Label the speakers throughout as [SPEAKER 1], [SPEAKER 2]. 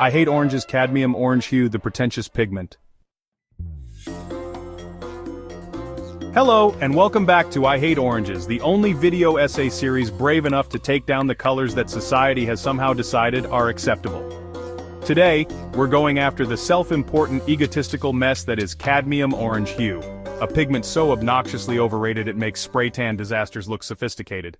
[SPEAKER 1] I Hate Orange's Cadmium Orange Hue, the pretentious pigment. Hello, and welcome back to I Hate Oranges, the only video essay series brave enough to take down the colors that society has somehow decided are acceptable. Today, we're going after the self-important egotistical mess that is Cadmium Orange Hue, a pigment so obnoxiously overrated it makes spray tan disasters look sophisticated.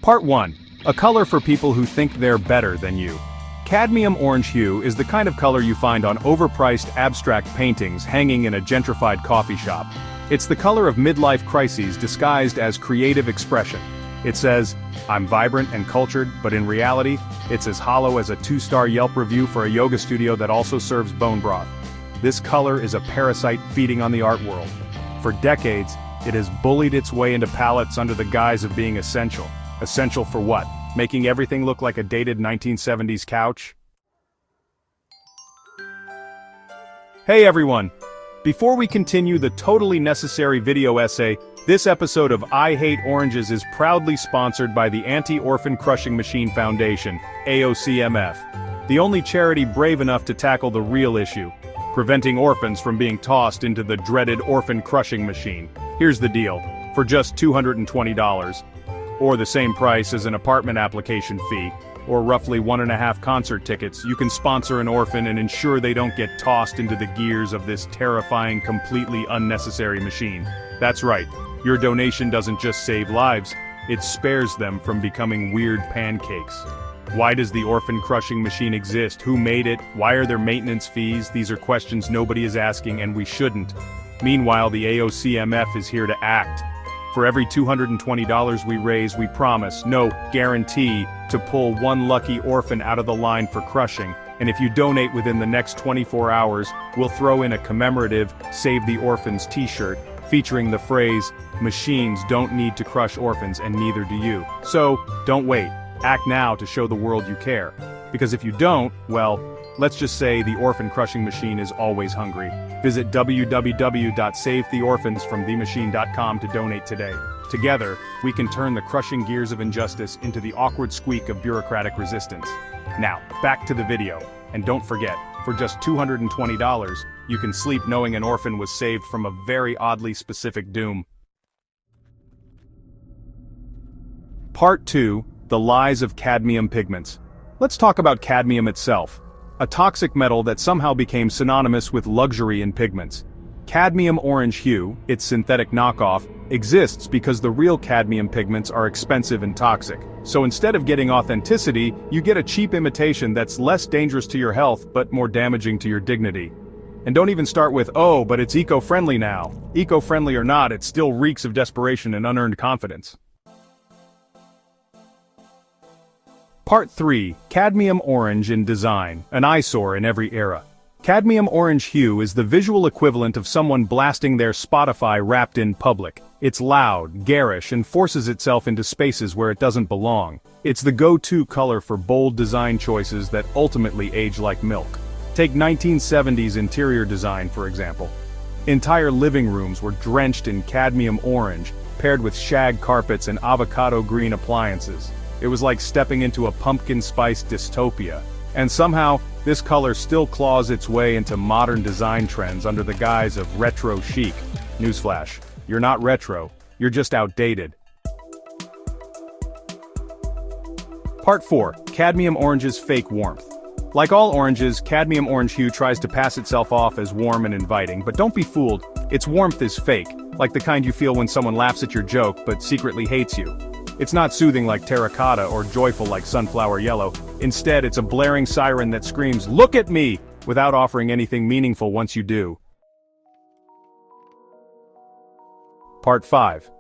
[SPEAKER 1] Part 1. A color for people who think they're better than you. Cadmium orange hue is the kind of color you find on overpriced abstract paintings hanging in a gentrified coffee shop. It's the color of midlife crises disguised as creative expression. It says, "I'm vibrant and cultured," but in reality, it's as hollow as a 2-star Yelp review for a yoga studio that also serves bone broth. This color is a parasite feeding on the art world. For decades, it has bullied its way into palettes under the guise of being essential. Essential for what? Making everything look like a dated 1970s couch? Hey everyone! Before we continue the totally necessary video essay, this episode of I Hate Oranges is proudly sponsored by the Anti-Orphan Crushing Machine Foundation, AOCMF, the only charity brave enough to tackle the real issue, preventing orphans from being tossed into the dreaded orphan crushing machine. Here's the deal. For just $220, or the same price as an apartment application fee, or roughly 1.5 concert tickets, you can sponsor an orphan and ensure they don't get tossed into the gears of this terrifying, completely unnecessary machine. That's right, your donation doesn't just save lives, it spares them from becoming weird pancakes. Why does the orphan crushing machine exist? Who made it? Why are there maintenance fees? These are questions nobody is asking, and we shouldn't. Meanwhile, the AOCMF is here to act. For every $220 we raise, we promise, no guarantee, to pull one lucky orphan out of the line for crushing, and if you donate within the next 24 hours, we'll throw in a commemorative Save the Orphans t-shirt, featuring the phrase, "Machines don't need to crush orphans and neither do you." So, don't wait. Act now to show the world you care. Because if you don't, well, let's just say the orphan crushing machine is always hungry. Visit www.savetheorphansfromthemachine.com to donate today. Together, we can turn the crushing gears of injustice into the awkward squeak of bureaucratic resistance. Now, back to the video. And don't forget, for just $220, you can sleep knowing an orphan was saved from a very oddly specific doom. Part 2. The Lies of Cadmium Pigments. Let's talk about cadmium itself. A toxic metal that somehow became synonymous with luxury in pigments. Cadmium orange hue, its synthetic knockoff, exists because the real cadmium pigments are expensive and toxic. So instead of getting authenticity, you get a cheap imitation that's less dangerous to your health but more damaging to your dignity. And don't even start with, "Oh, but it's eco-friendly now." Eco-friendly or not, it still reeks of desperation and unearned confidence. Part 3. Cadmium orange in design, an eyesore in every era. Cadmium orange hue is the visual equivalent of someone blasting their Spotify Wrapped in public. It's loud, garish, and forces itself into spaces where it doesn't belong. It's the go-to color for bold design choices that ultimately age like milk. Take 1970s interior design, for example. Entire living rooms were drenched in cadmium orange, paired with shag carpets and avocado green appliances. It was like stepping into a pumpkin spice dystopia. And somehow, this color still claws its way into modern design trends under the guise of retro chic. Newsflash, you're not retro, you're just outdated. Part 4. Cadmium orange's fake warmth. Like all oranges, cadmium orange hue tries to pass itself off as warm and inviting, but don't be fooled, its warmth is fake, like the kind you feel when someone laughs at your joke but secretly hates you. It's not soothing like terracotta or joyful like sunflower yellow. Instead, it's a blaring siren that screams, "Look at me!" without offering anything meaningful once you do. Part 5.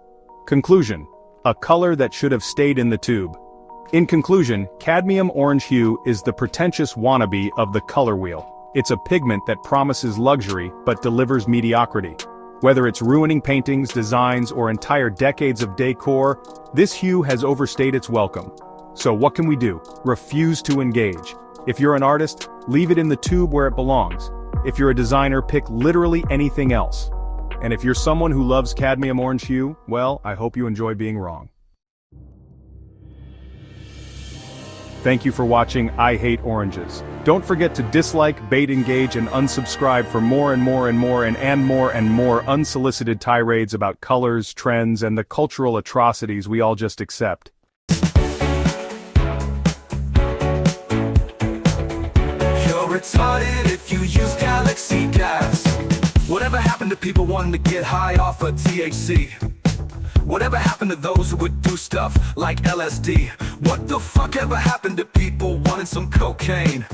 [SPEAKER 1] Conclusion. A color that should have stayed in the tube. In conclusion, cadmium orange hue is the pretentious wannabe of the color wheel. It's a pigment that promises luxury but delivers mediocrity. Whether it's ruining paintings, designs, or entire decades of decor, this hue has overstayed its welcome. So what can we do? Refuse to engage. If you're an artist, leave it in the tube where it belongs. If you're a designer, pick literally anything else. And if you're someone who loves cadmium orange hue, well, I hope you enjoy being wrong. Thank you for watching I Hate Oranges. Don't forget to dislike, bait engage, and unsubscribe for more unsolicited tirades about colors, trends, and the cultural atrocities we all just accept.
[SPEAKER 2] You're retarded if you use galaxy gas. Whatever happened to people wanting to get high off of THC? Whatever happened to those who would do stuff like LSD? What the fuck ever happened to people wanting some cocaine?